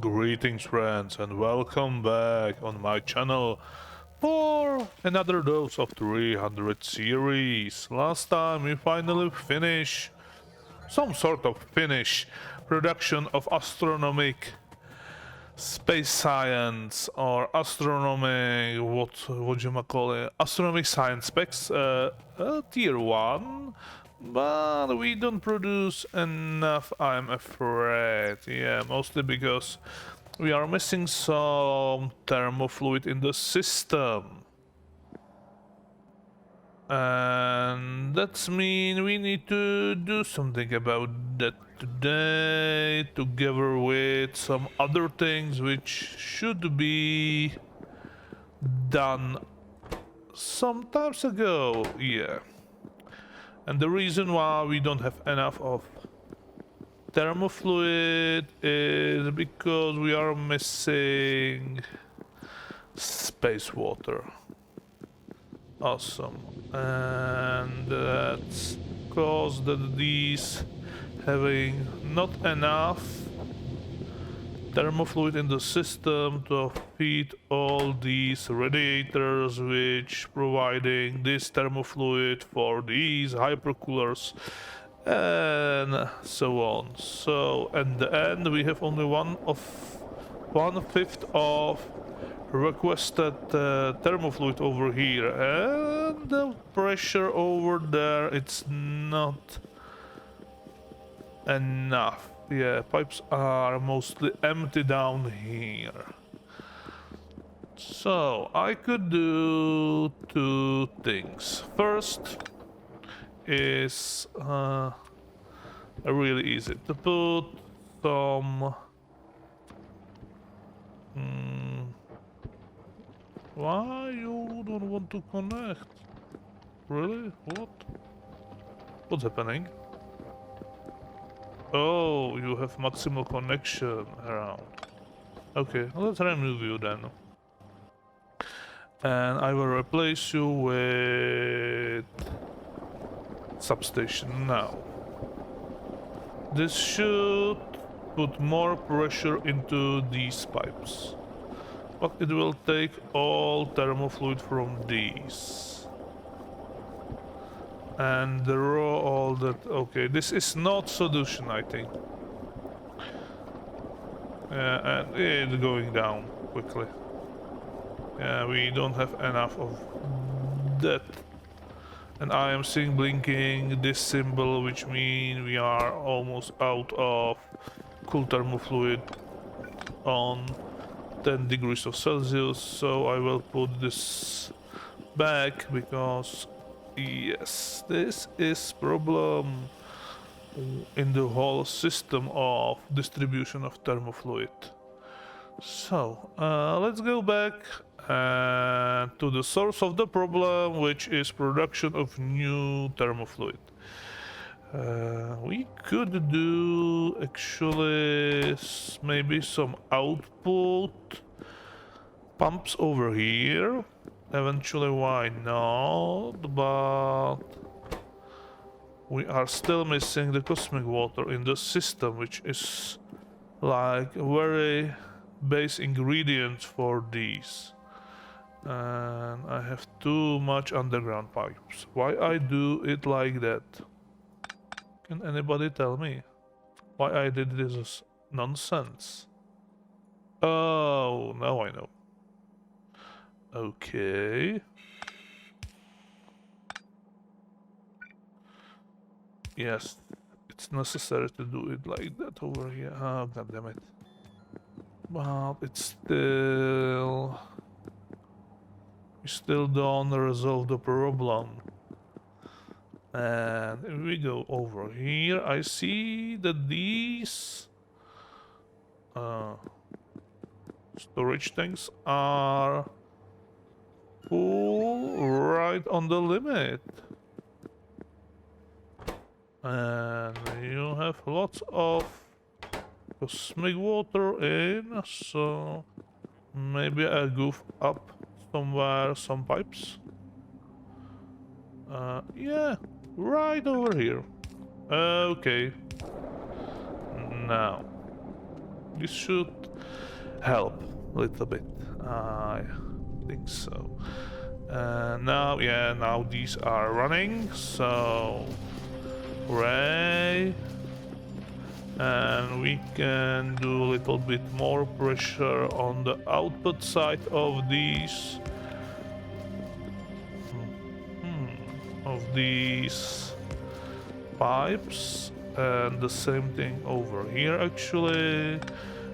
Greetings friends and welcome back on my channel for another dose of 300 series. Last time we finally finished some sort of finish production of astronomic space science or astronomic what you call it, astronomic science specs tier 1. But we don't produce enough, I'm afraid. Yeah, mostly because we are missing some thermofluid in the system. And that's mean we need to do something about that today, together with some other things which should be done some times ago. Yeah. And the reason why we don't have enough of thermofluid is because we are missing space water. Awesome. And that's caused that these having not enough thermofluid in the system to feed all these radiators which providing this thermofluid for these hypercoolers and so on. So at the end we have only one fifth of requested thermofluid over here, and the pressure over there, it's not enough. Yeah, pipes are mostly empty down here. So I could do two things. First is really easy to put some why you don't want to connect? Really? What? What's happening? Oh, you have maximal connection around. Okay, let's remove you then. And I will replace you with substation now. This should put more pressure into these pipes. But it will take all thermofluid from these. And draw all that. Okay, this is not solution, I think. And it's going down quickly. Yeah, we don't have enough of that. And I am seeing blinking this symbol, which means we are almost out of cool thermofluid on 10 degrees of Celsius. So I will put this back because yes, this is problem in the whole system of distribution of thermofluid. So let's go back to the source of the problem, which is production of new thermofluid. We could do actually maybe some output pumps over here. Eventually, why not? But we are still missing the cosmic water in the system, which is like very base ingredients for these. And I have too much underground pipes. Why I do it like that? Can anybody tell me why I did this nonsense? Oh, now I know. Okay. Yes, it's necessary to do it like that over here. Oh, god damn it. But it's still... We still don't resolve the problem. And if we go over here, I see that these storage tanks are full right on the limit. And you have lots of cosmic water in, so maybe I'll goof up somewhere some pipes. Yeah, right over here. Okay. Now, this should help a little bit. I think so. Now, yeah, now these are running, so hooray. And we can do a little bit more pressure on the output side of these pipes, and the same thing over here actually,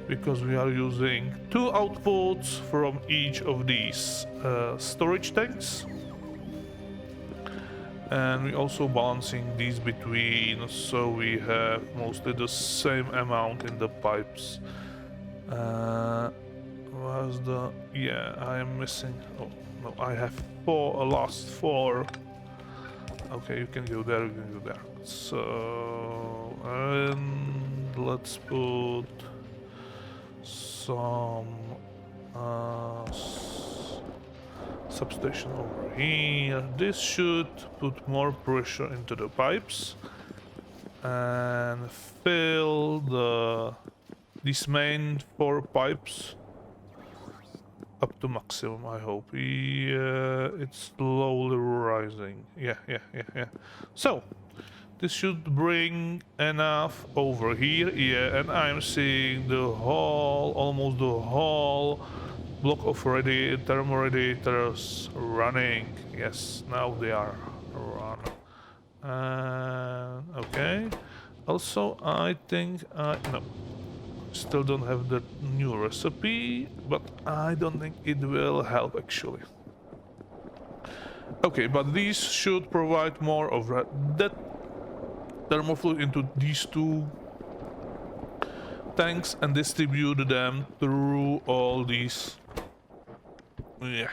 because we are using 2 outputs from each of these storage tanks. And we also balancing these between, so we have mostly the same amount in the pipes. Where's the... yeah, I am missing... oh, no, I have 4, last 4. Okay, you can go there, you can go there. So... and let's put some... substation over here. This should put more pressure into the pipes and fill these main 4 pipes up to maximum, I hope. Yeah, it's slowly rising. Yeah. So this should bring enough over here. Yeah, and I'm seeing the whole, almost the whole block of thermal radiators running. Yes, now they are run. Okay. Also, I think no, still don't have the new recipe, but I don't think it will help actually. Okay, but these should provide more of that thermal fluid into these 2 tanks and distribute them through all these. Yeah.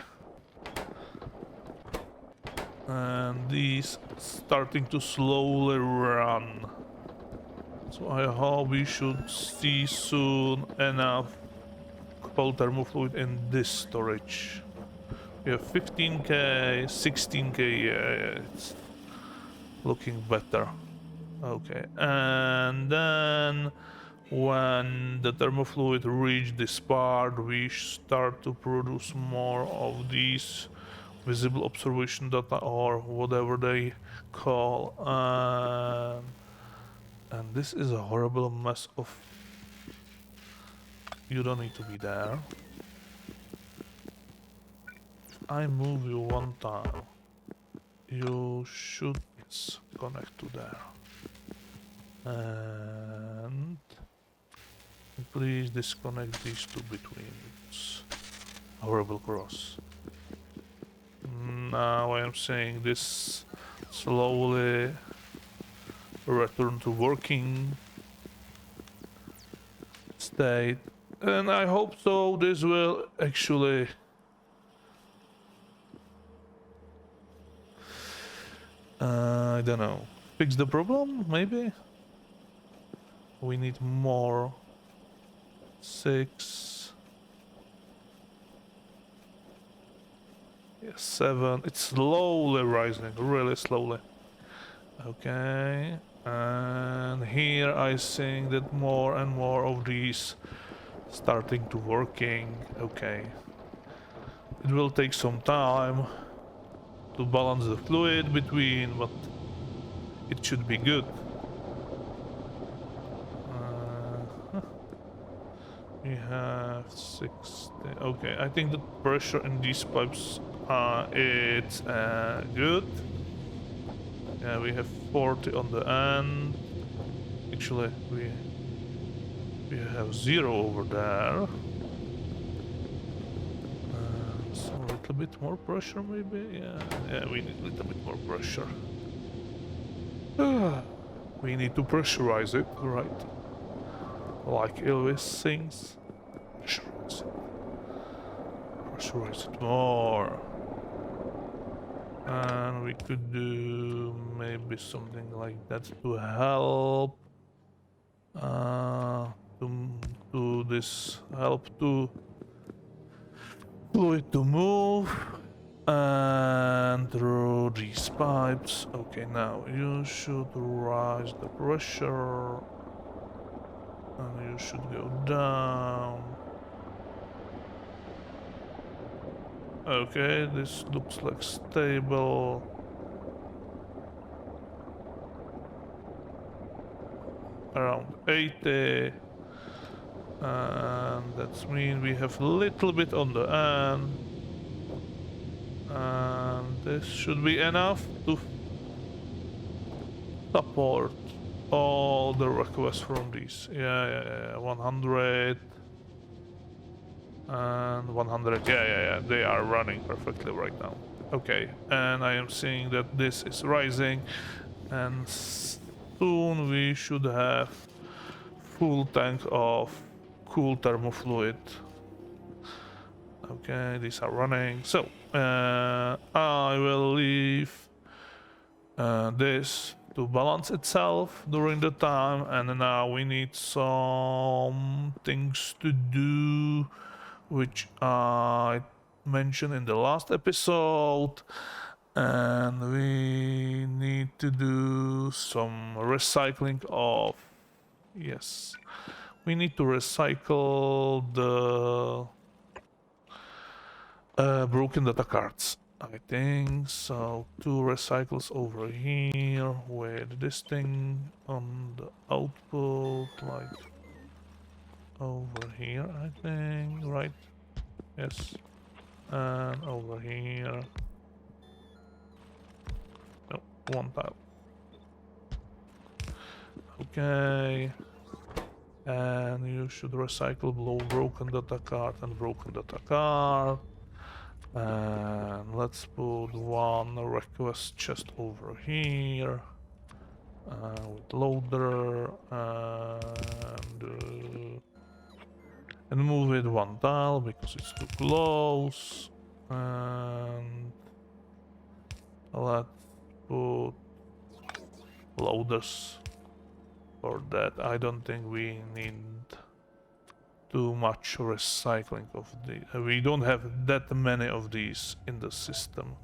And these starting to slowly run. So I hope we should see soon enough cold thermal fluid in this storage. We have 15k, 16k, yeah, it's looking better. Okay, and then when the thermofluid reach this part, we start to produce more of these visible observation data, or whatever they call. And this is a horrible mess of... you don't need to be there. I move you one time. You should connect to there. And please disconnect these 2 between. It's horrible cross. Now I am saying this slowly return to working state, and I hope so this will actually I don't know, fix the problem. Maybe we need more. 6, yeah, 7. It's slowly rising, really slowly. Okay, and here I think that more and more of these starting to working. Okay, it will take some time to balance the fluid between, but it should be good. We have 60. Okay, I think the pressure in these pipes it's good. Yeah, we have 40 on the end. Actually, we have 0 over there. So a little bit more pressure, maybe. Yeah, we need a little bit more pressure. We need to pressurize it, right? Like Elvis sings. Pressurize it. Pressurize it more. And we could do maybe something like that to help to this help to fluid to move and through these pipes. Okay, now you should rise the pressure. And you should go down. Okay, this looks like stable. Around 80. And that means we have a little bit on the end. And this should be enough to support all the requests from these. Yeah. 100 and 100. Yeah. They are running perfectly right now. Okay, and I am seeing that this is rising, and soon we should have full tank of cool thermofluid. Okay, these are running. So I will leave this to balance itself during the time, and now we need some things to do, which I mentioned in the last episode, and we need to do some recycling of, yes, we need to recycle the broken data cards. I think so. 2 recycles over here with this thing on the output, like over here, I think, right? Yes. And over here. No, 1 tile. Okay. And you should recycle below broken data card and broken data card. And let's put 1 request chest over here with loader and move it 1 tile because it's too close. And let's put loaders for that. I don't think we need too much recycling of the. We don't have that many of these in the system.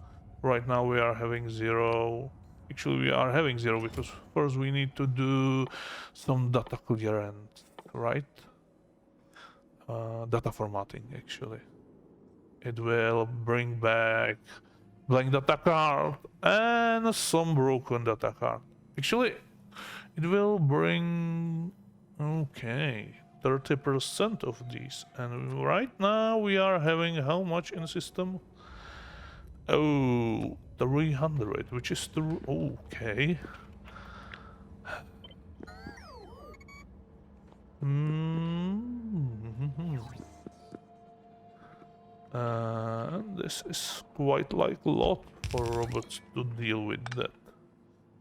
Right now we are having 0. Actually, we are having 0 because first we need to do some data clearance, right? Data formatting, actually. It will bring back blank data card and some broken data card. Actually, it will bring, okay, 30% of these. And right now we are having how much in the system? Oh, 300, which is okay. This is quite like a lot for robots to deal with that.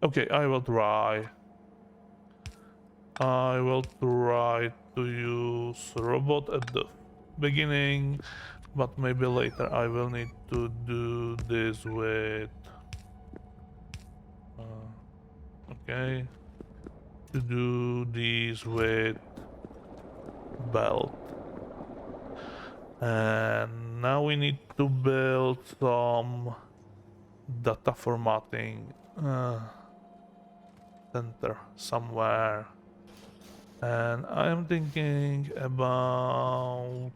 Okay, I will try to use robot at the beginning, but maybe later I will need to do this with okay, to do these with belt. And now we need to build some data formatting center somewhere. And I'm thinking about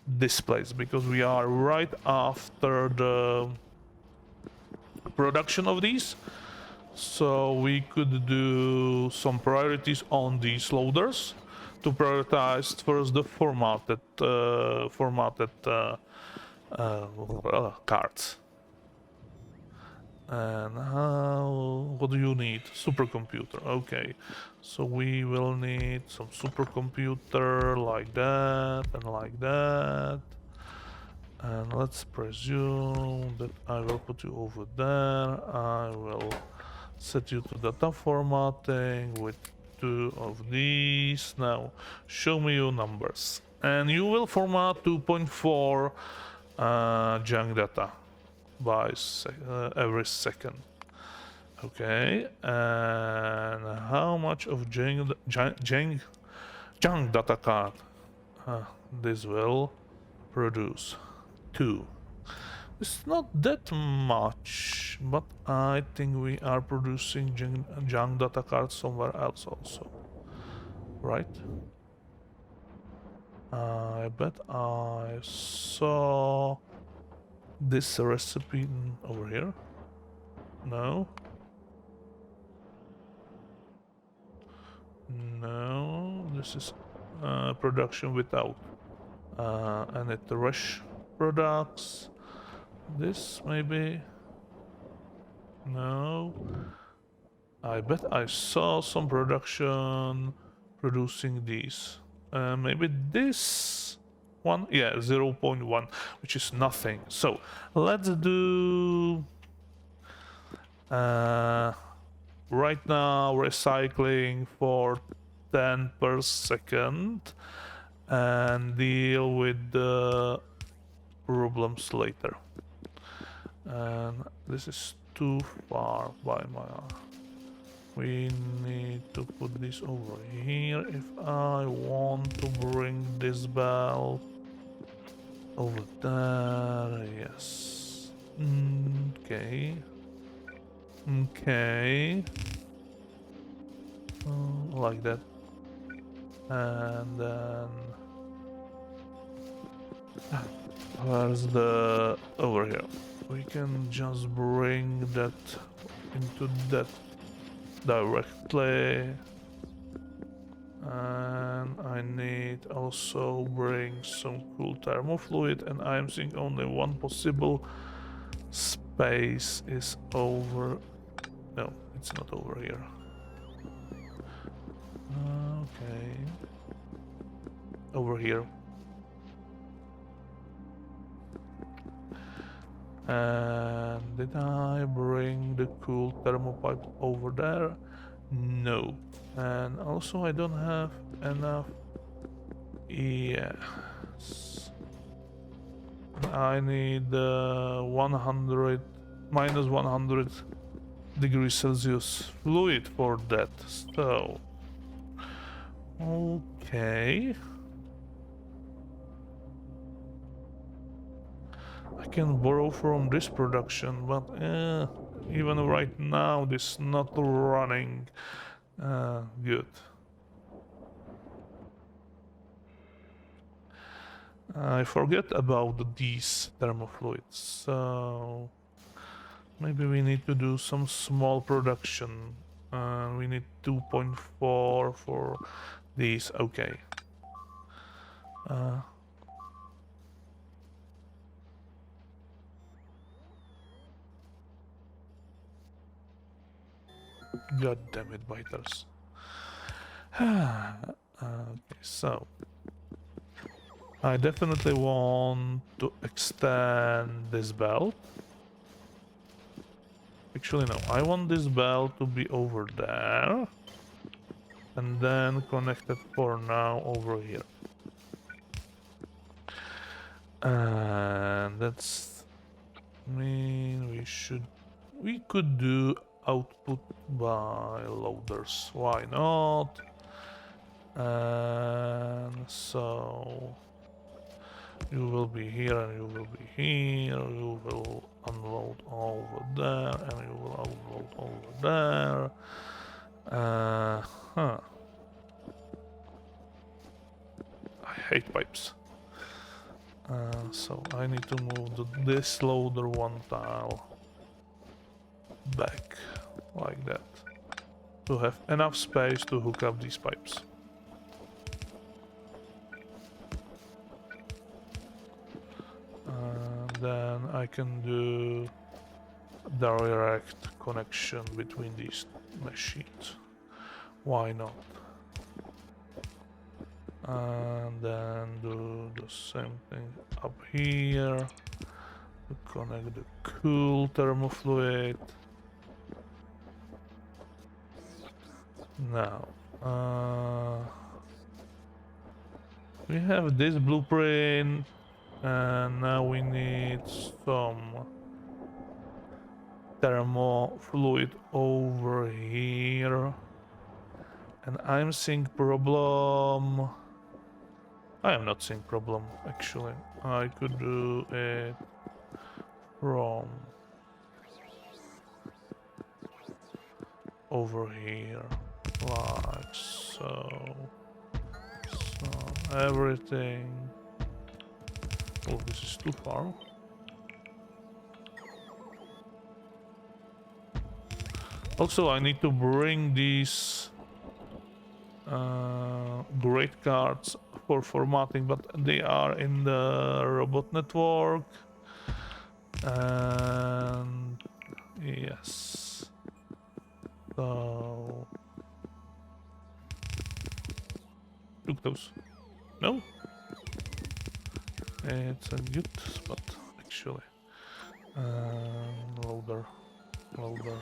this place because we are right after the production of these. So we could do some priorities on these loaders to prioritize first the formatted cards. And what do you need? Supercomputer. Okay, so we will need some supercomputer like that and like that. And let's presume that I will put you over there. I will set you to data formatting with 2 of these. Now show me your numbers, and you will format 2.4 junk data by every second. Okay, and how much of junk data card this will produce? 2. It's not that much, but I think we are producing junk data cards somewhere else also. right? I bet I saw this recipe over here. No. No, this is production without any trash products. This maybe. No. I bet I saw some production producing these. Maybe this one? Yeah, 0.1, which is nothing. So let's do right now recycling for 10 per second and deal with the problems later. And this is too far by my... We need to put this over here if I want to bring this bell over there. Yes. Okay. Okay. Like that. And then... where's the... over here. We can just bring that into that directly. And I need also bring some cool thermofluid, and I'm seeing only one possible space is over... no, it's not over here. Okay. Over here. And did I bring the cool thermopipe over there? No. And also I don't have enough... yes. I need 100... minus 100 degrees Celsius fluid for that. So... okay. I can borrow from this production, but even right now this is not running good. I forget about these thermofluids, so maybe we need to do some small production. We need 2.4 for these. Okay. God damn it, biters. Okay, so I definitely want to extend this belt. Actually, no, I want this belt to be over there and then connect it for now over here. And that's mean we could do output by loaders. Why not? And so you will be here and you will be here. You will unload over there and you will unload over there. I hate pipes. So I need to move this loader one tile back like that to have enough space to hook up these pipes. Then I can do direct connection between these machines. Why not? And then do the same thing up here to connect the cool thermofluid. Now, we have this blueprint, and now we need some thermofluid over here. And I'm seeing problem. I am not seeing problem, actually. I could do it from over here, like so. everything. Oh, this is too far. Also, I need to bring these great cards for formatting, but they are in the robot network. And yes. So too close. No? It's a good spot, actually. Loader. Loader.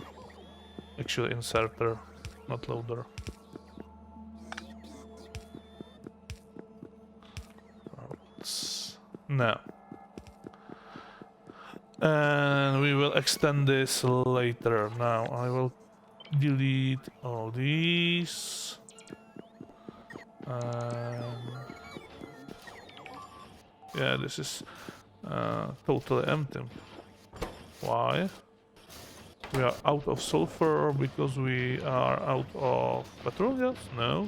Actually, inserter, not loader. No. And we will extend this later. Now I will delete all these. Yeah, this is totally empty. Why? We are out of sulfur because we are out of petrol, yes? No.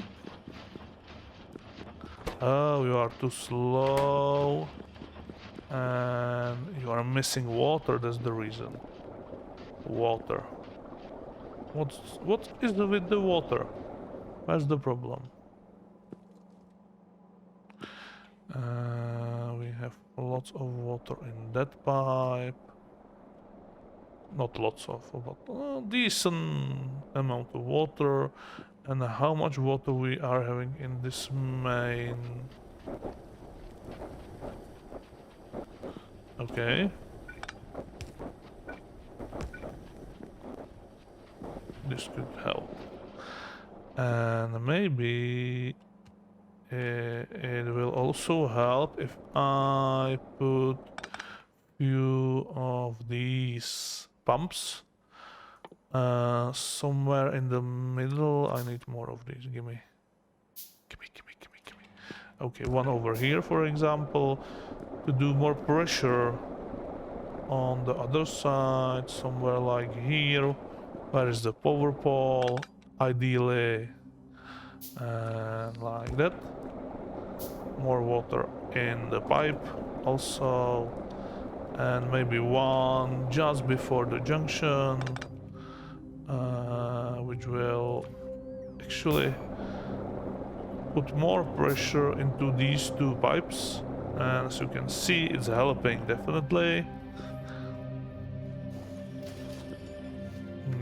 Oh, you are too slow. And you are missing water, that's the reason. Water. What is with the water? Where's the problem? We have lots of water in that pipe. Not lots of, but a decent amount of water. And how much water we are having in this main... Okay. This could help. And maybe it will also help if I put few of these pumps somewhere in the middle. I need more of these. Gimme. Okay, one over here, for example, to do more pressure on the other side, somewhere like here. Where is the power pole? Ideally, like that. More water in the pipe also, and maybe one just before the junction, which will actually put more pressure into these two pipes. And as you can see, it's helping definitely.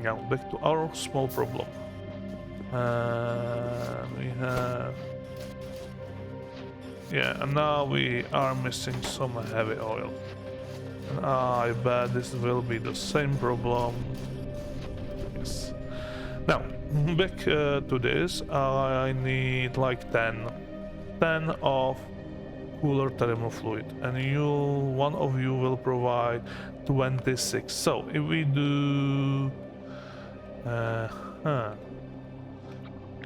Now back to our small problem. We have... Yeah, and now we are missing some heavy oil. And I bet this will be the same problem. Yes. Now, back to this. I need like 10 of cooler thermal fluid, and one of you will provide 26. So if we do...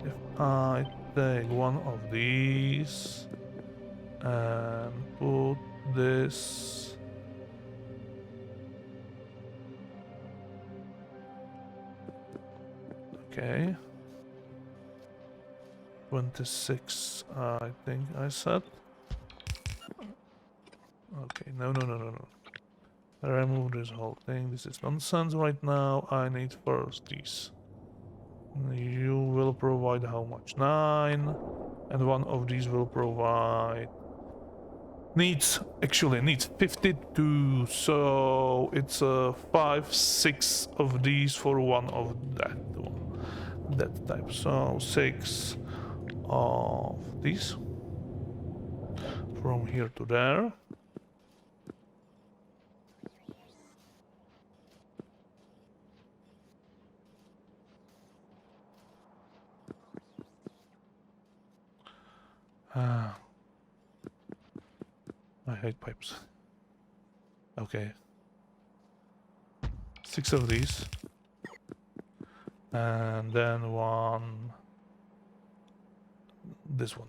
If I take one of these and put this okay, 26 I think I said. Okay, no. Remove this whole thing. This is nonsense right now. I need first these. You will provide how much? 9. And one of these will provide... Needs 52. So it's 5, 6 of these for one of that one. That type. So 6 of these. From here to there. I hate pipes. Okay. 6 of these. And then one... This one.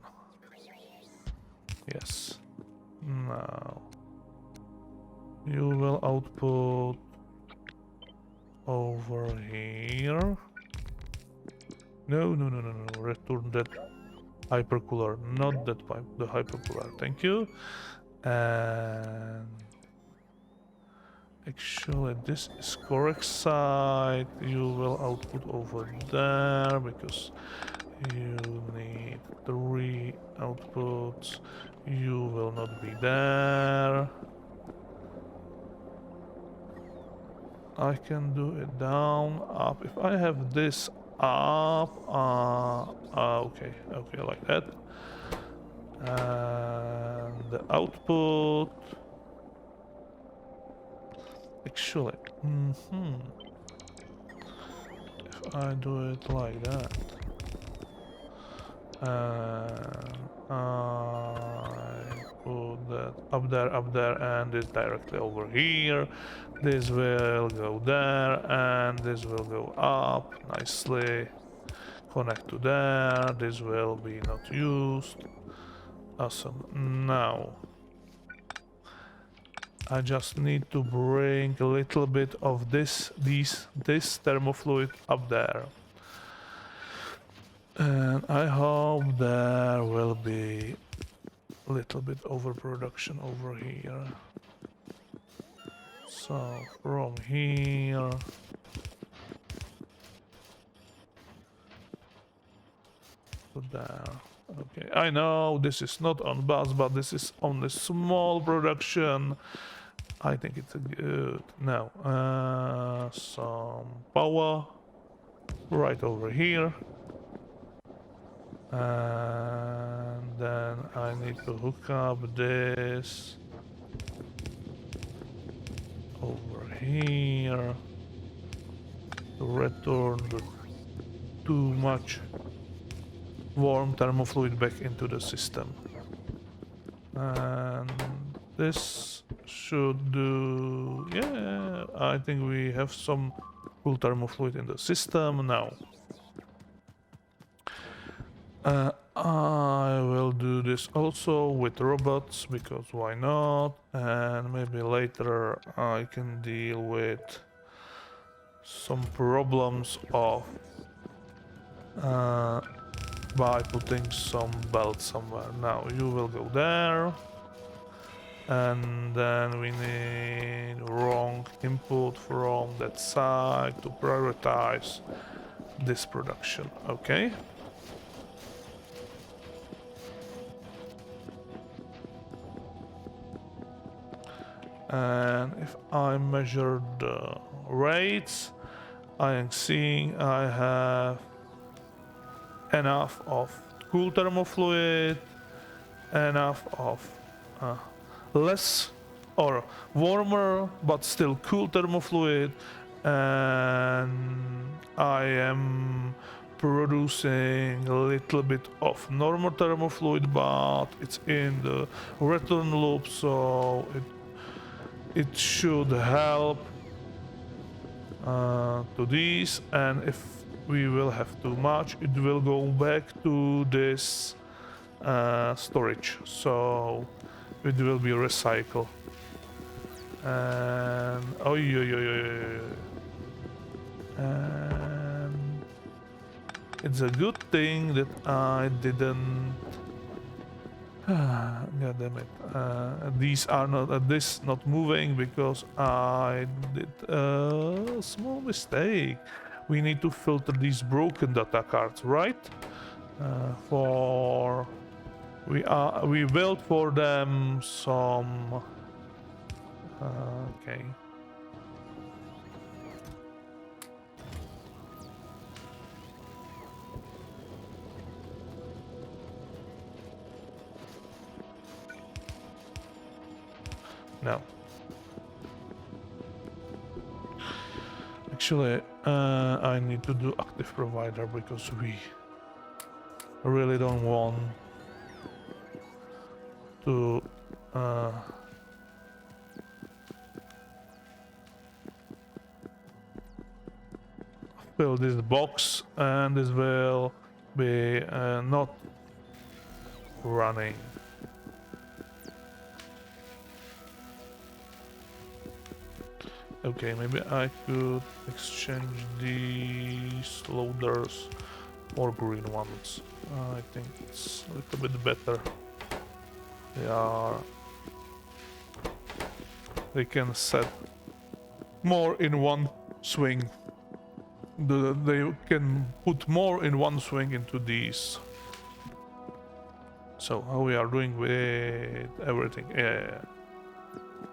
Yes. Now... You will output... over here. No. Return that. hypercooler, not that pipe, the hypercooler. Thank you. And actually, this is correct side. You will output over there because you need 3 outputs. You will not be there. I can do it down, up. If I have this up, okay, like that. And the output. Actually, if I do it like that, and I put that up there, and this directly over here. This will go there, and this will go up nicely. Connect to there. This will be not used. Awesome. Now I just need to bring a little bit of this thermofluid up there. And I hope there will be a little bit overproduction over here. So from here to there. Okay, I know this is not on bus, but this is only small production. I think it's a good. Now, some power right over here. And then I need to hook up this over here to return the too much warm thermofluid back into the system. And this should do. Yeah, I think we have some cool thermofluid in the system now. I will do this also with robots, because why not? And maybe later I can deal with some problems of by putting some belt somewhere. Now you will go there, and then we need wrong input from that side to prioritize this production. Okay. And if I measure the rates, I am seeing I have enough of cool thermofluid, enough of less or warmer but still cool thermofluid, and I am producing a little bit of normal thermofluid, but it's in the return loop, so it should help to this. And if we will have too much, it will go back to this storage, so it will be recycled. And and it's a good thing that I didn't. God damn it! These are not this not moving because I did a small mistake. We need to filter these broken data cards, right? We built for them some. Okay. No. Actually, I need to do active provider because we really don't want to fill this box, and this will be not running. Okay, maybe I could exchange these loaders for green ones. I think it's a little bit better. They are... They can set more in one swing. They can put more in one swing into these. So how we are doing with everything? Yeah.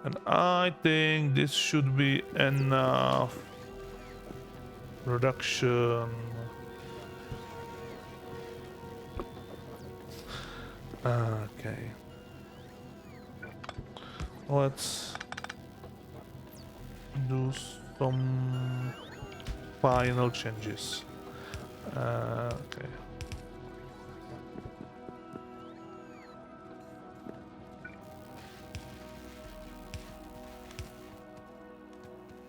And I think this should be enough reduction. Okay. Let's do some final changes. Okay.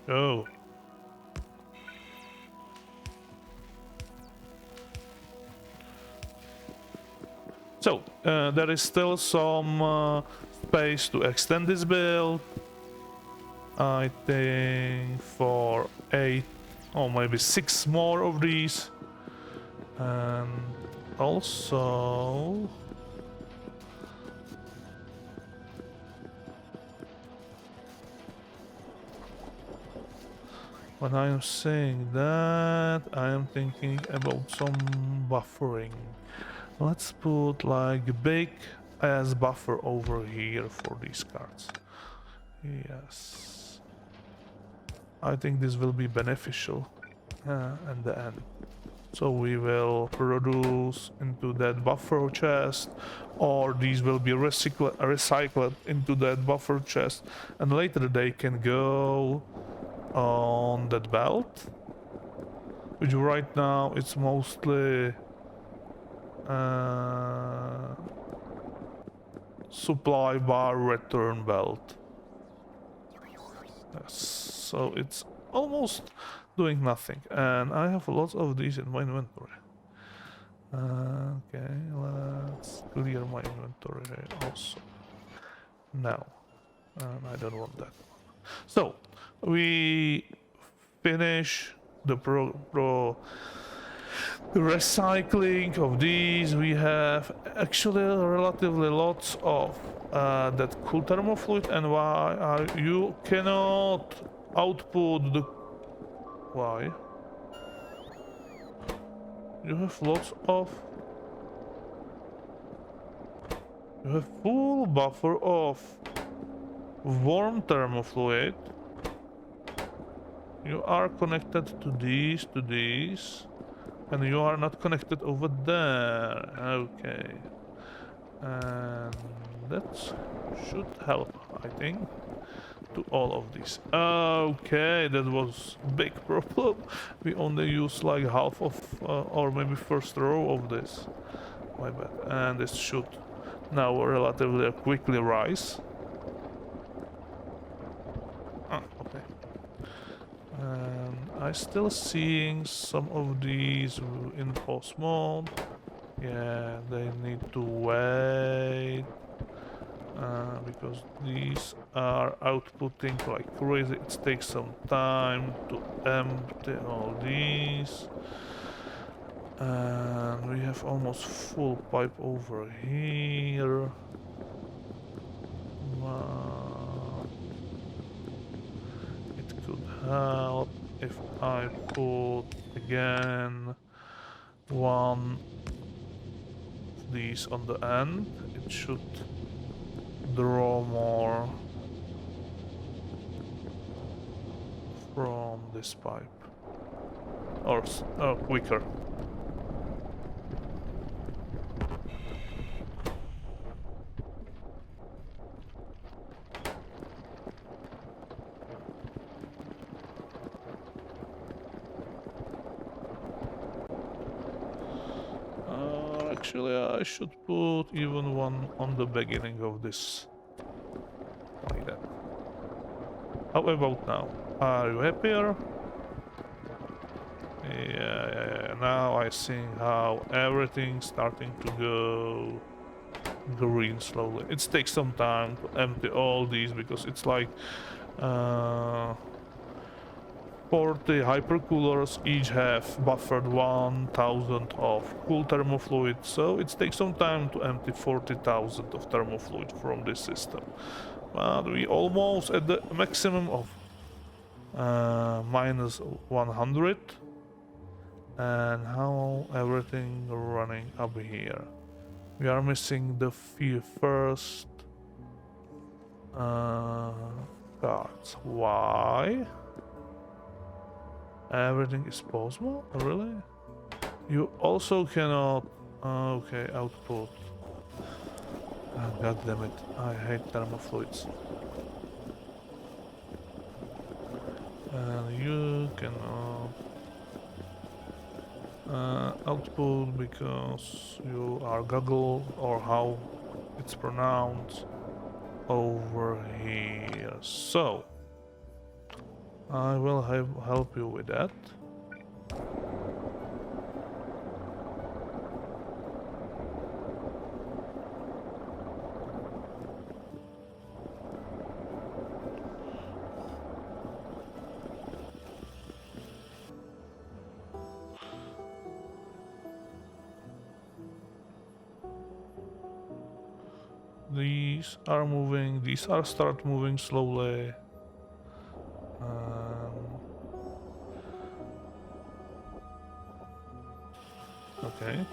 Oh. So, there is still some space to extend this build. I think for 8 or maybe 6 more of these. And also... When I am saying that, I am thinking about some buffering. Let's put like bake as buffer over here for these cards. Yes. I think this will be beneficial in the end. So we will produce into that buffer chest, or these will be recycled into that buffer chest, and later they can go on that belt, which right now it's mostly supply bar return belt. Yes, so it's almost doing nothing, and I have lots of these in my inventory. Okay, let's clear my inventory also. No, I don't want that one. So we finish the recycling of these. We have actually relatively lots of that cool thermal fluid, and why you cannot output the... Why? You have lots of... You have full buffer of warm thermal fluid. You are connected to these, and you are not connected over there. Okay. And that should help, I think, to all of these. Okay, that was big problem. We only use like half of, or maybe first row of this. My bad. And this should now relatively quickly rise. Okay. And I'm still seeing some of these in pause mode. Yeah, they need to wait. Because these are outputting like crazy. It takes some time to empty all these. And we have almost full pipe over here. It could help if I put again one of these on the end. It should draw more from this pipe, or quicker. Actually, I should put even one on the beginning of this, like that. How about now? Are you happier? Yeah, now I see how everything's starting to go green slowly. It takes some time to empty all these, because it's like 40 hypercoolers, each have buffered 1000 of cool thermofluid, so it takes some time to empty 40,000 of thermofluid from this system. But we almost at the maximum of minus 100. And how everything running up here? We are missing the first cards. Why? Everything is possible? Really? You also cannot... okay, output. Oh, God damn it. I hate thermofluids. And you cannot... output because you are goggle, or how it's pronounced, over here. So I will help you with that. These are moving, these are start moving slowly. Okay.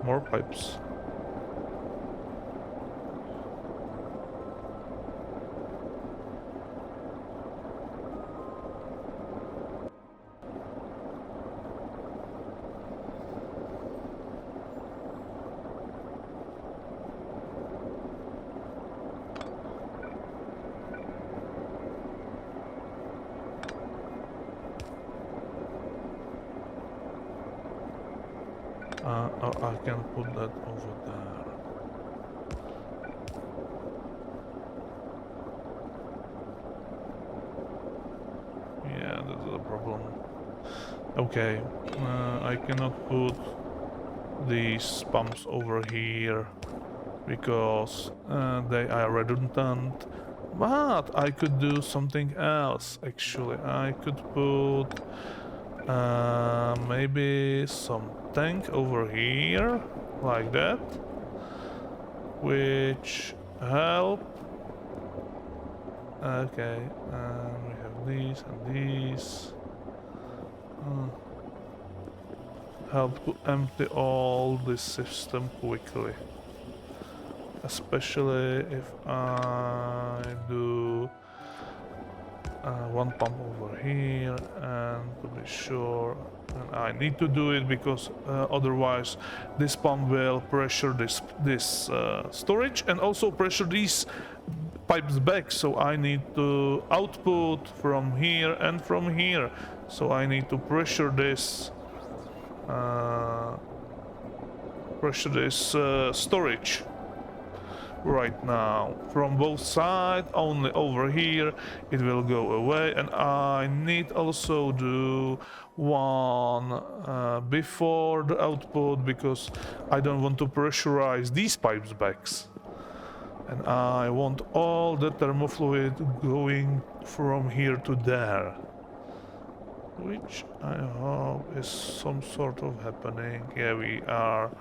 More pipes. I can put that over there. Yeah, that's the problem. Okay, I cannot put these pumps over here because they are redundant. But I could do something else actually. I could put maybe some tank over here, like that, which help. Okay, we have these and these. Help to empty all this system quickly. Especially if I do one pump over here, and to be sure, and I need to do it because otherwise this pump will pressure this storage and also pressure these pipes back. So I need to output from here and from here. So I need to pressure this storage right now from both sides. Only over here it will go away, and I need also do one before the output because I don't want to pressurize these pipes back, and I want all the thermofluid going from here to there, which I hope is some sort of happening. Yeah, we are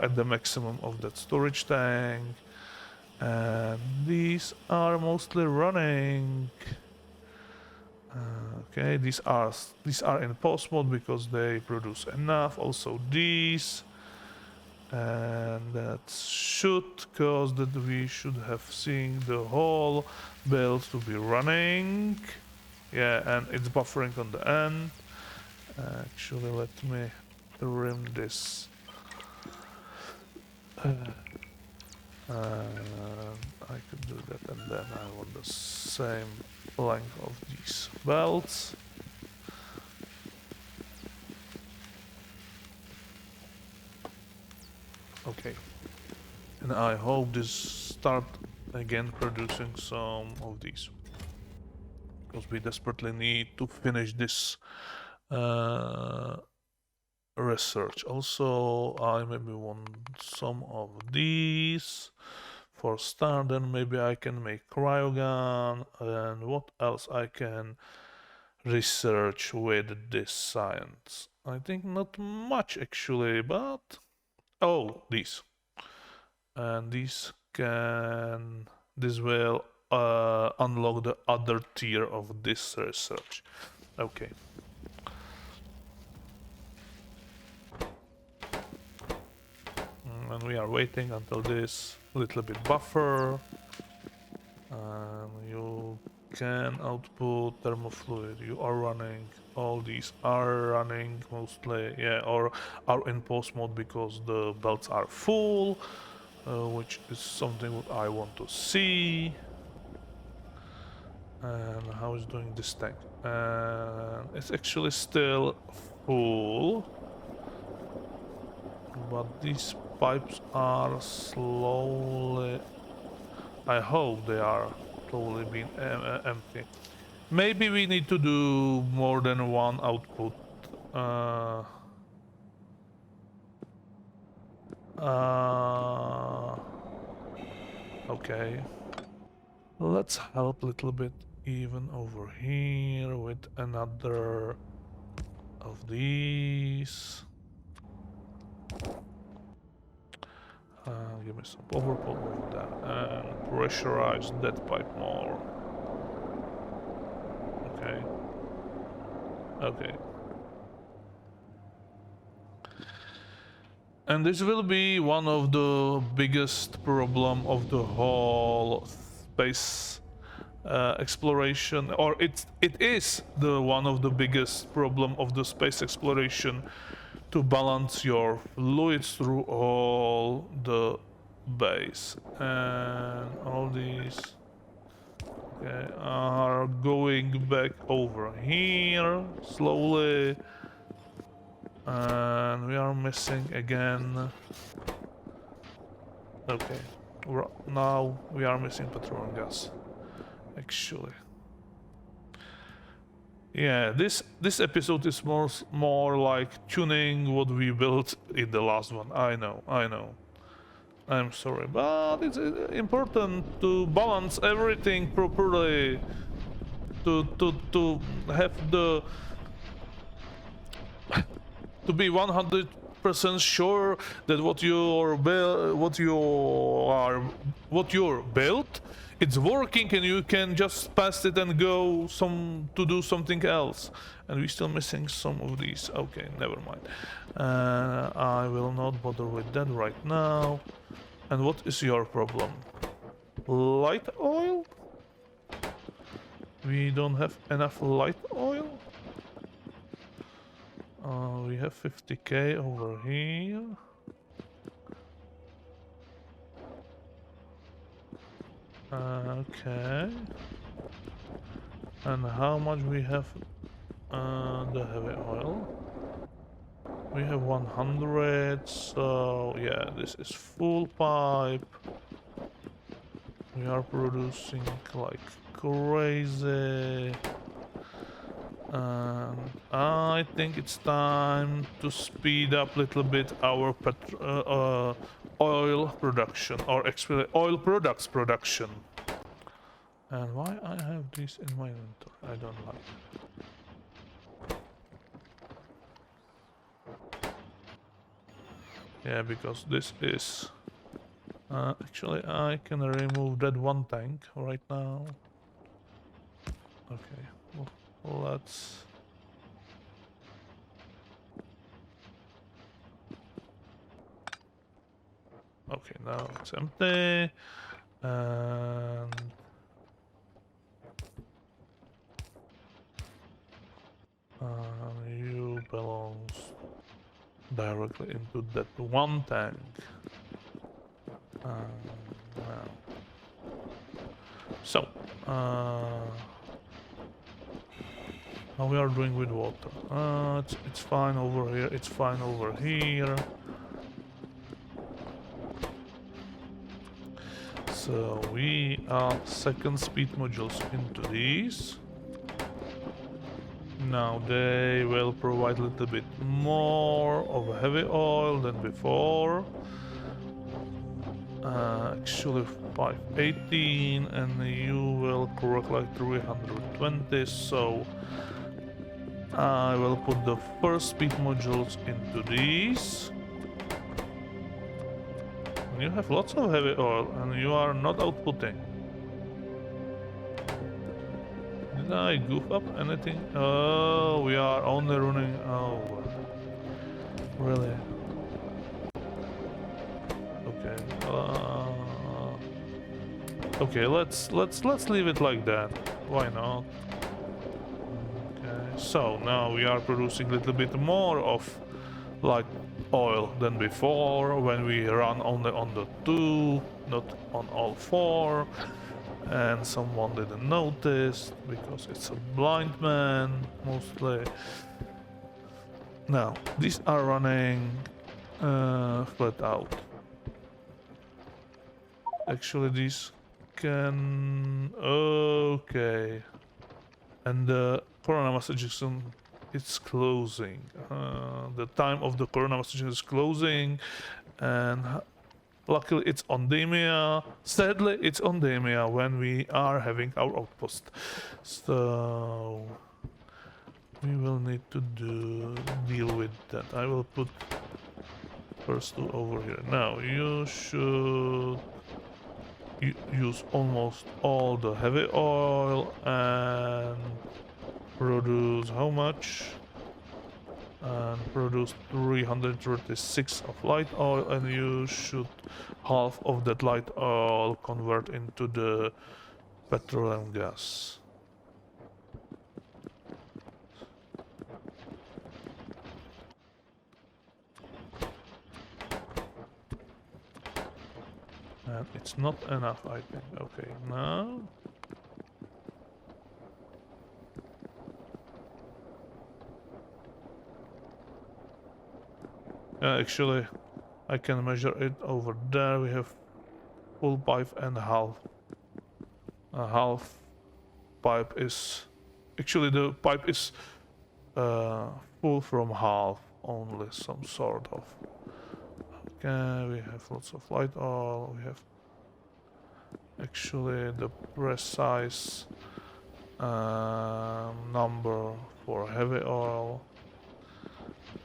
at the maximum of that storage tank, and these are mostly running. Okay, these are in post mode because they produce enough. Also these, and that should cause that we should have seen the whole build to be running. Yeah, and it's buffering on the end. Actually, let me trim this. I could do that, and then I want the same length of these belts. Okay. And I hope this start again producing some of these. Because we desperately need to finish this research. Also, I maybe want some of these for start. Then maybe I can make cryogun. And what else I can research with this science? I think not much actually, but oh, these. And these can this will unlock the other tier of this research. Okay. And we are waiting until this little bit buffer. You can output thermofluid. You are running. All these are running mostly, yeah, or are in post mode because the belts are full, which is something what I want to see. And how is doing this tank? It's actually still full, but these pipes are slowly. I hope they are slowly being empty. Maybe we need to do more than one output. Okay. Let's help a little bit even over here with another of these. Give me some overpull over that and pressurize that pipe more. Okay. Okay. And this will be one of the biggest problem of the whole space exploration, or it is the one of the biggest problem of the space exploration, to balance your fluids through all the base. And all these okay, are going back over here slowly. And we are missing again. Okay, now we are missing petroleum gas. Actually, yeah, this episode is more like tuning what we built in the last one. I know. I'm sorry, but it's important to balance everything properly. To have the to be 100% sure that what you're built, it's working, and you can just pass it and go to do something else. And we're still missing some of these. Okay, never mind. I will not bother with that right now. And what is your problem? Light oil? We don't have enough light oil? We have 50k over here. Okay. And how much we have the heavy oil? We have 100, so yeah, this is full pipe. We are producing like crazy. I think it's time to speed up a little bit our oil production, or actually oil products production. And why I have this in my inventory? I don't like it. Yeah, because this is... actually, I can remove that one tank right now. Okay, well, let's... Okay, now it's empty. And... you belongs directly into that one tank. Now. So, how we are doing with water? It's fine over here. It's fine over here. So we are second speed modules into these. Now they will provide a little bit more of heavy oil than before. Actually 518, and you will correct like 320, so I will put the first speed modules into these. And you have lots of heavy oil and you are not outputting. Did I goof up anything? Oh, we are only running. Oh, really? Okay. Okay, let's leave it like that. Why not? Okay. So now we are producing a little bit more of like oil than before when we run only on the 2, not on all 4. And someone didn't notice because it's a blind man mostly. Now these are running flat out. Actually these can... okay. And the Corona messaging is closing. The time of the Corona messaging is closing, and luckily it's on Demia. Sadly, it's on Demia when we are having our outpost. So we will need to deal with that. I will put first 2 over here. Now you should use almost all the heavy oil and produce how much? And produce 336 of light oil, and you should half of that light oil convert into the petroleum gas. And it's not enough, I think. Okay, now actually, I can measure it over there. We have full pipe and half. Half pipe is... actually the pipe is full from half only, some sort of. Okay, we have lots of light oil. We have actually the precise number for heavy oil.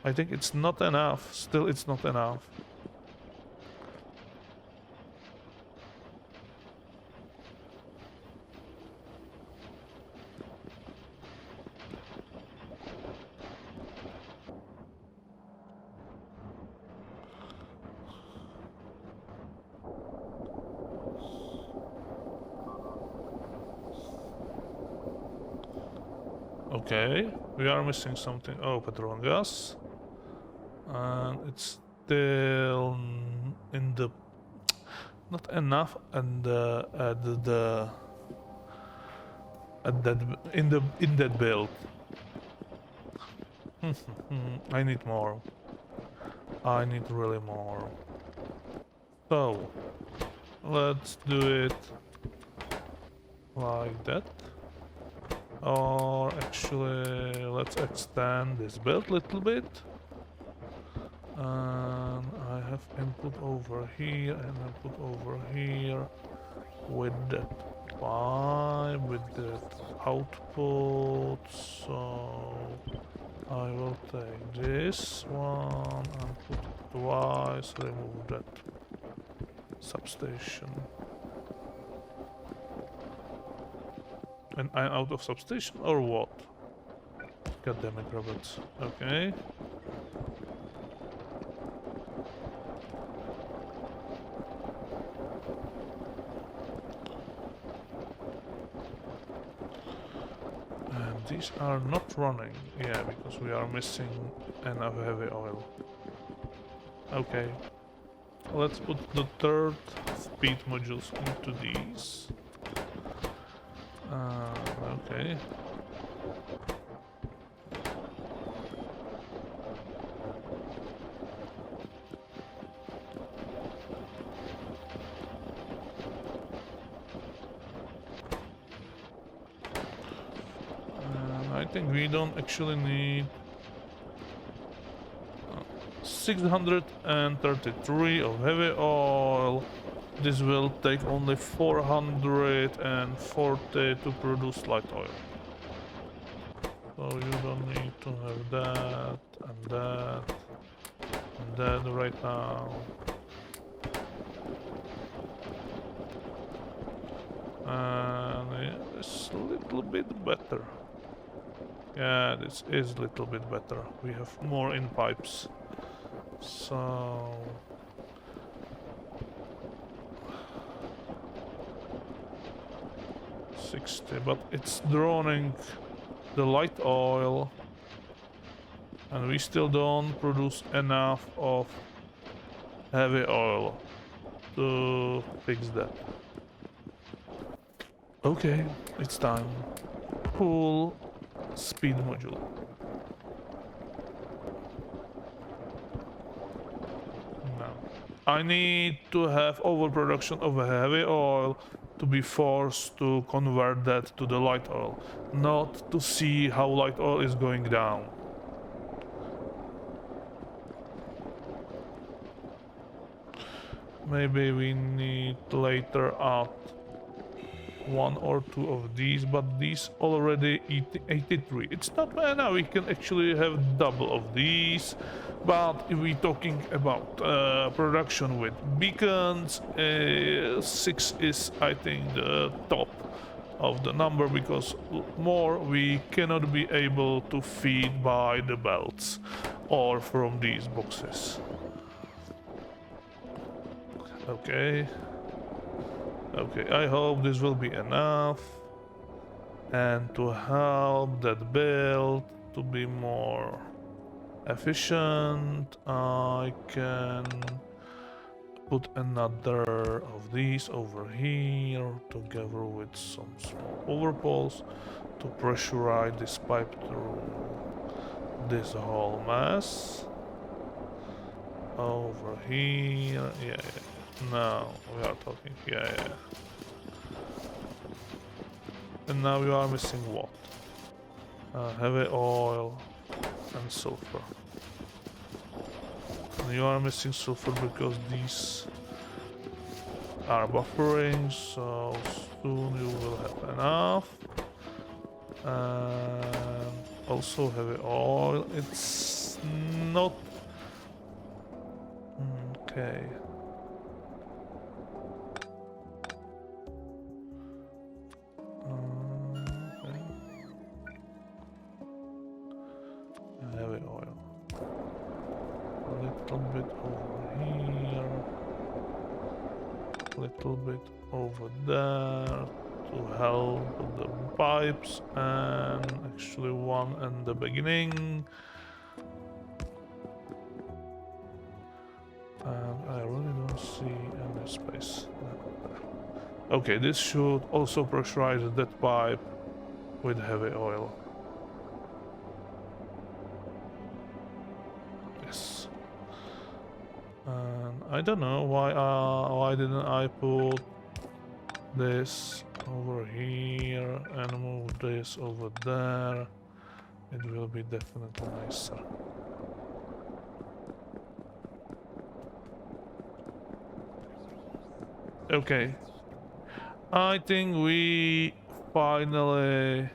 I think it's not enough. Still, it's not enough. Okay, we are missing something. Oh, petrol and gas. And it's still in the... not enough, and in that build. I need more. I need really more. So let's do it like that. Or actually, let's extend this build a little bit. And I have input over here and input over here with that pipe, with that output. So I will take this one and put it twice, remove that substation. And I'm out of substation or what? God damn it, robots. Okay. And these are not running. Yeah, because we are missing enough heavy oil. Okay. Let's put the third speed modules into these. Okay. I think we don't actually need 633 of heavy oil. This will take only 440 to produce light oil. So you don't need to have that and that and that right now. And yeah, it's a little bit better. Yeah, this is a little bit better. We have more in pipes. So 60, but it's drowning the light oil, and we still don't produce enough of heavy oil to fix that. Okay, it's time. Full speed module. Now, I need to have overproduction of heavy oil to be forced to convert that to the light oil, not to see how light oil is going down. Maybe we need later add 1 or 2 of these, but these already 83. It's not bad now, we can actually have double of these. But if we're talking about production with beacons, 6 is, I think, the top of the number, because more we cannot be able to feed by the belts or from these boxes. Okay. Okay, I hope this will be enough. And to help that build to be more efficient, I can put another of these over here together with some small overpoles to pressurize this pipe through this whole mess. Over here, yeah. Now we are talking, yeah. And now we are missing what? Heavy oil and sulfur. And you are missing sulfur because these are buffering, so soon you will have enough. And also heavy oil. It's not okay. Heavy oil. A little bit over here. A little bit over there to help the pipes, and actually one in the beginning. And I really don't see any space. Okay, this should also pressurize that pipe with heavy oil. Yes. And I don't know why didn't I put this over here and move this over there. It will be definitely nicer. Okay. I think we finally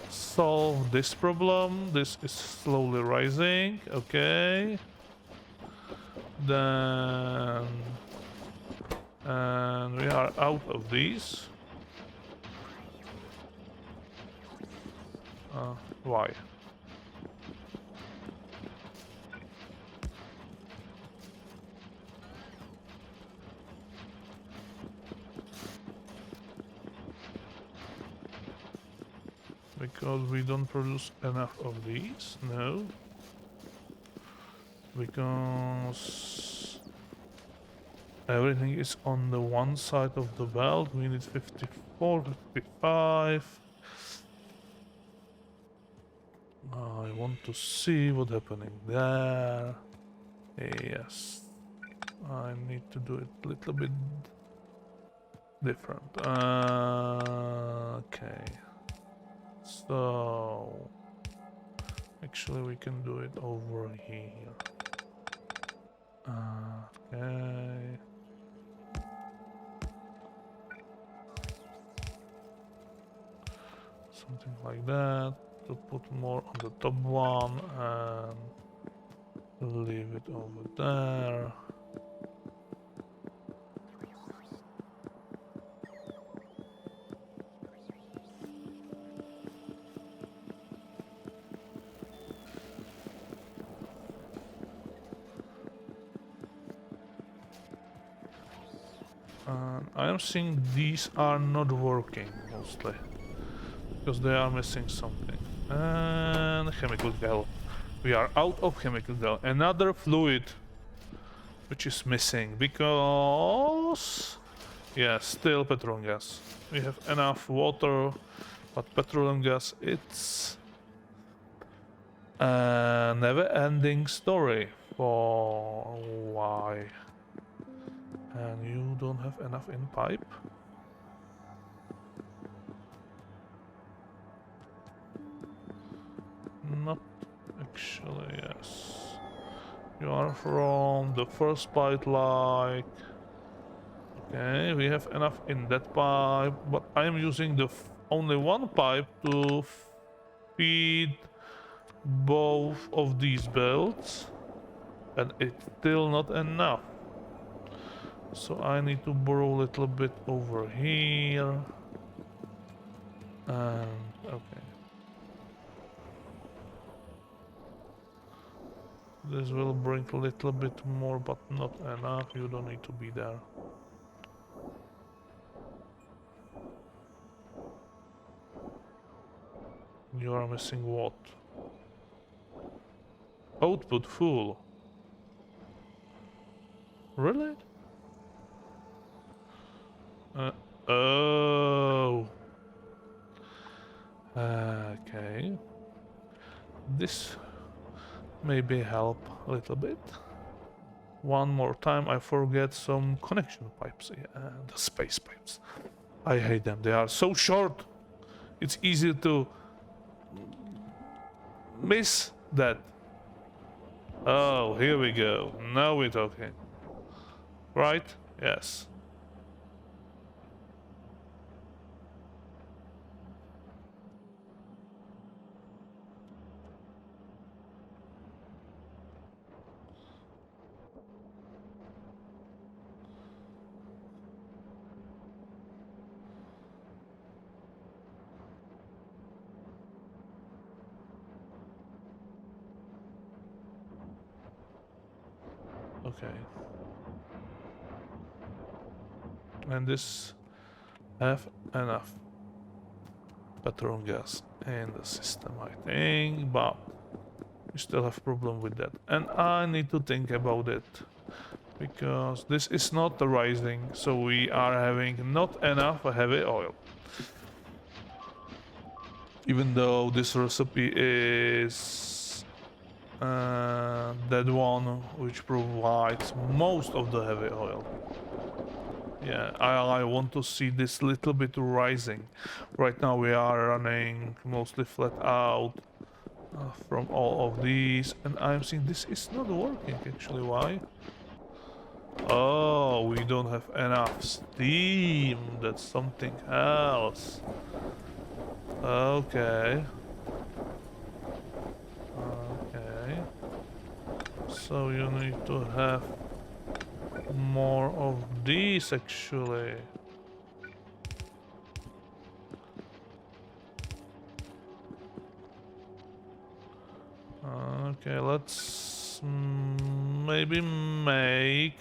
solved this problem. This is slowly rising. Okay. Then... and we are out of these. Why? Because we don't produce enough of these? No. Because everything is on the one side of the belt. We need 54, 55. I want to see what's happening there. Yes. I need to do it a little bit different. Okay. So actually we can do it over here. Okay. Something like that, to put more on the top one and leave it over there. I am seeing these are not working mostly because they are missing something. And chemical gel. We are out of chemical gel. Another fluid which is missing because yeah, still petroleum gas. We have enough water, but petroleum gas it's a never-ending story for why. And you don't have enough in pipe? Not actually, yes. You are from the first pipe, like... Okay, we have enough in that pipe, but I am using the only one pipe to feed both of these belts, and it's still not enough. So I need to borrow a little bit over here. And okay. This will bring a little bit more, but not enough. You don't need to be there. You are missing what? Output full. Really? Oh. Okay. This maybe help a little bit. One more time, I forget some connection pipes. Yeah, the space pipes. I hate them. They are so short. It's easy to miss that. Oh, here we go. Now we're talking. Right? Yes. Okay. And this have enough petroleum gas in the system, I think, but we still have problem with that. And I need to think about it, because this is not rising, so we are having not enough heavy oil. Even though this recipe is that one which provides most of the heavy oil. Yeah, I want to see this little bit rising. Right now we are running mostly flat out from all of these, and I'm seeing this is not working actually. Why? Oh, we don't have enough steam. That's something else. Okay. Okay. So you need to have more of these actually. Okay, let's maybe make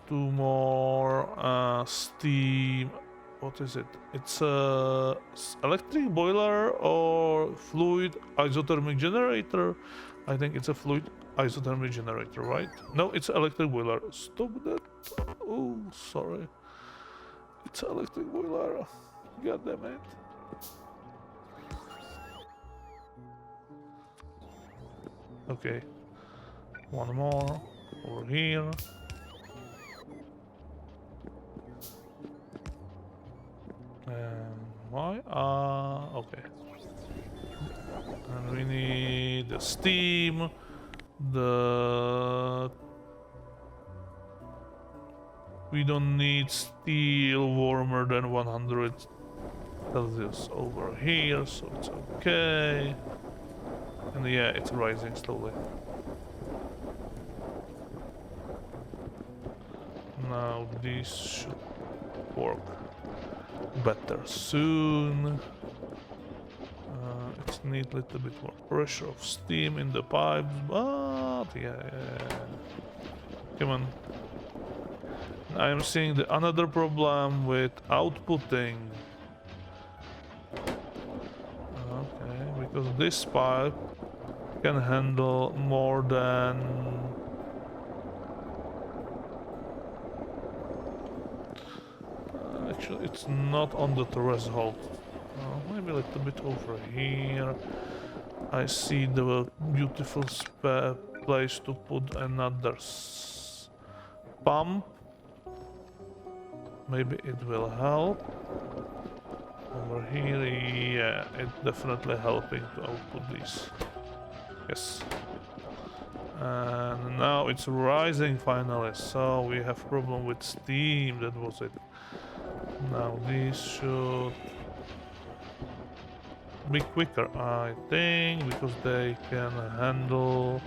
two more steam. What is it? It's a electric boiler or fluid isothermic generator. I think it's a fluid isothermic generator, right? No, it's electric boiler. Stop that. Oh, sorry. It's electric boiler. God damn it. Okay. One more over here. And Why? Okay. And we need the steam, we don't need steel warmer than 100 Celsius over here, so it's okay. And yeah, it's rising slowly. Now this should work better soon. It's need a little bit more pressure of steam in the pipes, but yeah. Come on. I am seeing another problem with outputting. Okay, because this pipe can handle more than... Actually, it's not on the threshold. Maybe a little bit over here. I see the beautiful place to put another pump. Maybe it will help. Over here, yeah, it's definitely helping to output these. Yes. And now it's rising finally, so we have problem with steam, that was it. Now these should be quicker, I think, because they can handle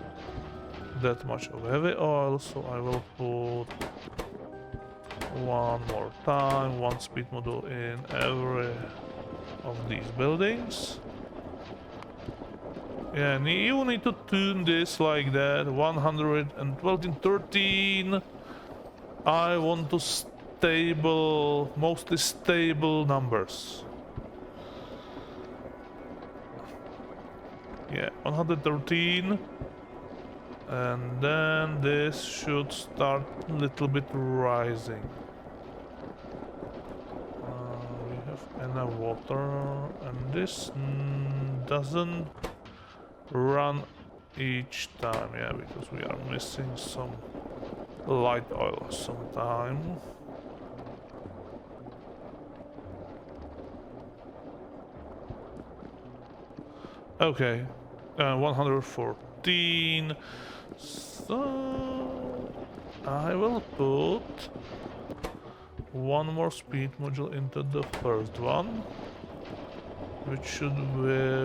that much of heavy oil, so I will put one more time, one speed module in every of these buildings. Yeah, and you need to tune this like that, 112 in 13. I want to mostly stable numbers. Yeah, 113. And then this should start a little bit rising. We have enough water, and this doesn't run each time, yeah, because we are missing some light oil sometime. Okay, 114. So I will put one more speed module into the first one, which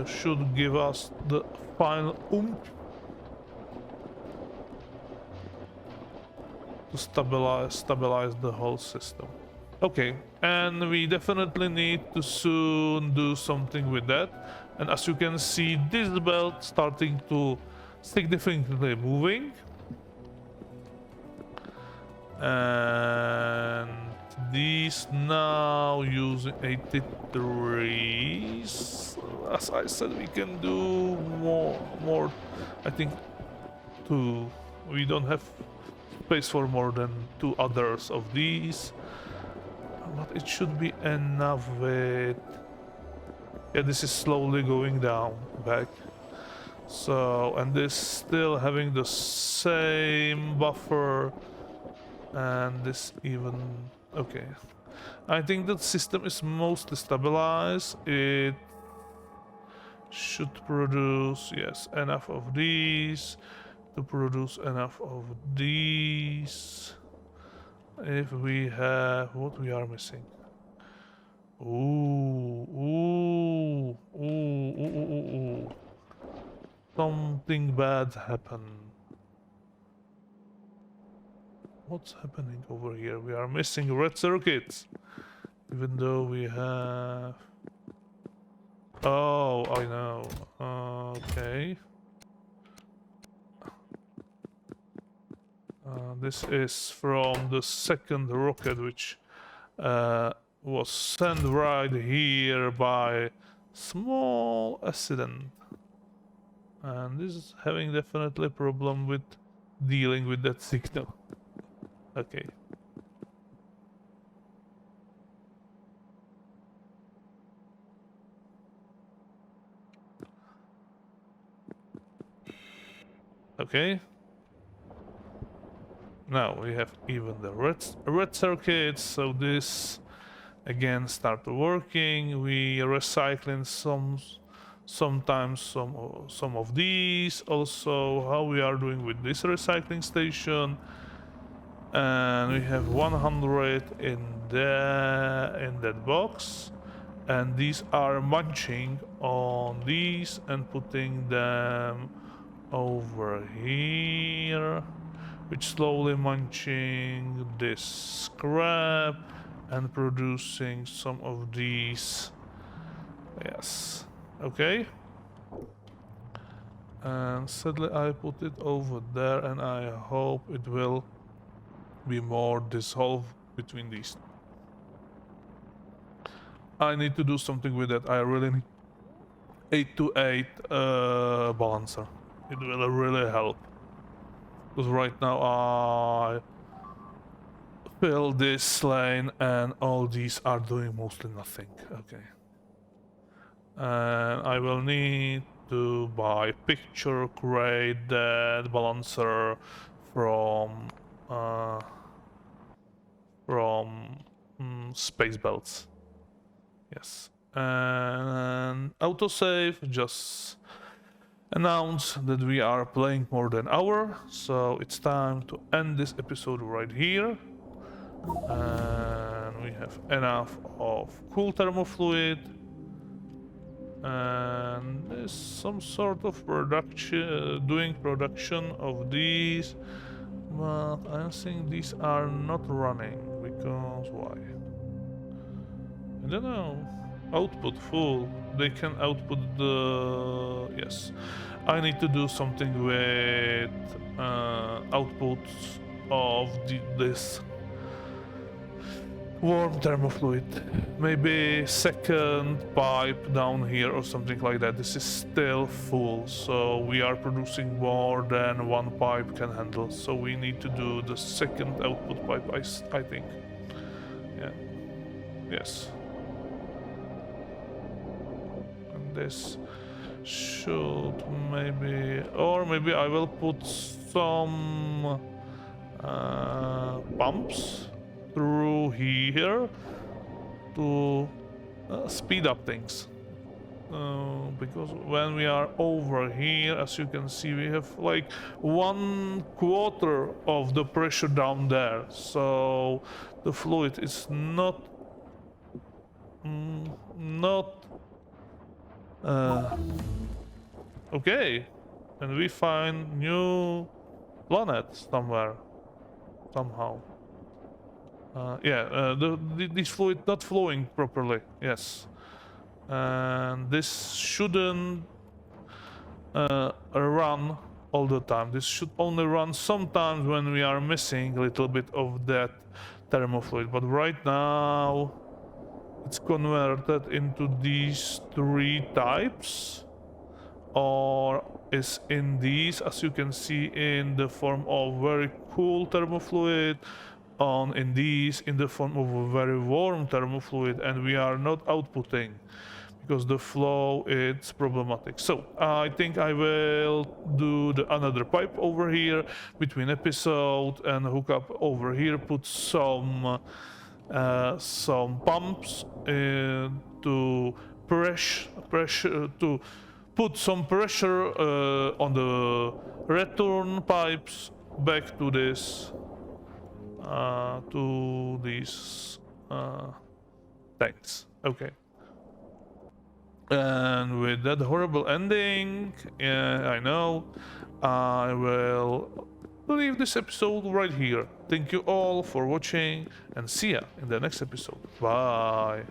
should give us the final oomph to stabilize the whole system. Okay, and we definitely need to soon do something with that. And as you can see, this belt starting to significantly moving. And these now using 83s. As I said, we can do more. I think two. We don't have space for more than 2 others of these. But it should be enough with... Yeah, this is slowly going down back. So, and this still having the same buffer, and this even... Okay. I think that system is mostly stabilized. It should produce, yes, enough of these to produce enough of these. If we have... What we are missing? Ooh. Something bad happened. What's happening over here? We are missing red circuits. Even though we have... Oh, I know. Okay. This is from the second rocket, which was sent right here by small accident. And this is having definitely problem with dealing with that signal. Okay. Okay. Now we have even the red circuits, so this again start working. We recycling sometimes some of these. Also, how we are doing with this recycling station, and we have 100 in that box, and these are munching on these and putting them over here, which slowly munching this scrap and producing some of these. Yes, okay. And sadly I put it over there, and I hope it will be more dissolved between these. I need to do something with that. I really need 8 to 8 balancer. It will really help. Because right now I fill this lane and all these are doing mostly nothing. Okay. And I will need to buy picture crate that balancer from space belts. Yes. And autosave just announce that we are playing more than an hour, so it's time to end this episode right here. And we have enough of cool thermofluid, and there's some sort of production of these, but I think these are not running. Because why? I don't know. Output full. They can output the... Yes. I need to do something with outputs of this warm thermofluid. Maybe second pipe down here or something like that. This is still full, so we are producing more than one pipe can handle. So we need to do the second output pipe, I think. Yeah. Yes. And this should maybe... Or maybe I will put some pumps through here to speed up things. Because when we are over here, as you can see, we have like 1/4 of the pressure down there, so the fluid is not okay. And we find new planet somewhere, somehow. This fluid not flowing properly. Yes, and this shouldn't run all the time. This should only run sometimes when we are missing a little bit of that thermofluid. But right now, it's converted into these 3 types, or is in these, as you can see, in the form of very cool thermofluid, in these in the form of a very warm thermofluid, and we are not outputting because the flow is problematic. So I think I will do another pipe over here between episode and hook up over here, put some pumps to pressure to put some pressure on the return pipes back to this to these tanks. Okay. And with that horrible ending, I know, I will leave this episode right here. Thank you all for watching, and see ya in the next episode. Bye.